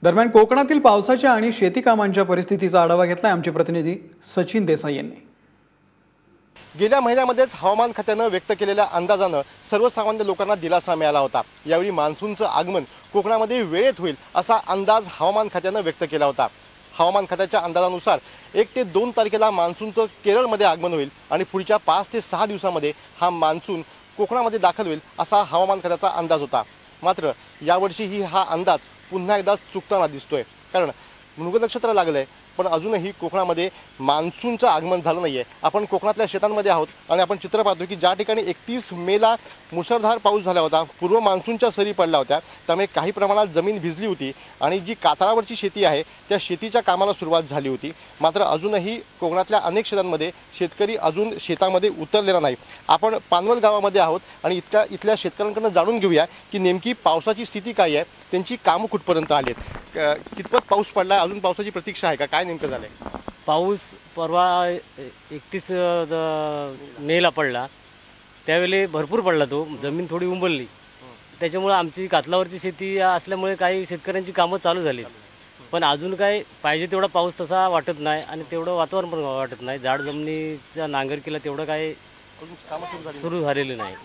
दरम्यान कोकणातील पावसाच्या आणि शेती कामांच्या परिस्थितीचा आढावा घेतलाय आमचे प्रतिनिधी सचिन देसाई यांनी। गेल्या महिन्यामध्येच हवामान खात्यानं व्यक्त केलेल्या अंदाजानं सर्वसामान्य लोकांना दिलासा मिळाला होता। यावेळी मान्सूनचं आगमन कोकणामध्ये वेळेत होईल असा अंदाज हवामान खात्यानं व्यक्त केला होता। हवामान खात्याच्या अंदाजानुसार 1 ते 2 तारखेला मान्सूनचं केरळमध्ये आगमन होईल आणि पुढच्या 5 ते 6 दिवसांमध्ये हा मान्सून कोकणामध्ये दाखल होईल असा हवामान खात्याचा अंदाज होता। मात्र यावर्षीही हा अंदाज पुन्हा एकदा चुकताना दिसतोय, कारण मृग नक्षत्र लागलंय पण अजूनही कोकणामध्ये मान्सूनचं आगमन झालं नाहीये। आपण कोकणातल्या शेतांमध्ये आहोत आणि आपण चित्र पाहतो की ज्या ठिकाणी 31 मेला मुसळधार पाऊस झाला होता, पूर्व मान्सूनच्या सरी पडल्या होत्या, त्यामुळे काही प्रमाणात जमीन भिजली होती आणि जी कातळावरची शेती आहे त्या शेतीच्या कामाला सुरुवात झाली होती। मात्र अजूनही कोकणातल्या अनेक शेतांमध्ये शेतकरी अजून शेतामध्ये उतरलेला नाही। आपण पानवल गावामध्ये आहोत आणि इथल्या शेतकऱ्यांकडून जाणून घेऊया की नेमकी पावसाची स्थिती काय आहे, त्यांची कामं कुठपर्यंत आली आहेत, कितपत पाऊस पडलाय, अजून पावसाची प्रतीक्षा आहे का, काय नेमकं झालंय? पाऊस परवा 31 मेला पडला, त्यावेळी भरपूर पडला, तो जमीन थोडी उंबरली, त्याच्यामुळे आमची कातलावरची शेती असल्यामुळे काही शेतकऱ्यांची कामं चालू झाली, पण अजून काय पाहिजे तेवढा पाऊस तसा वाटत नाही आणि तेवढं वातावरण पण वाटत नाही। जाड जमिनीच्या नांगरकीला तेवढं काय सुरू झालेलं नाही।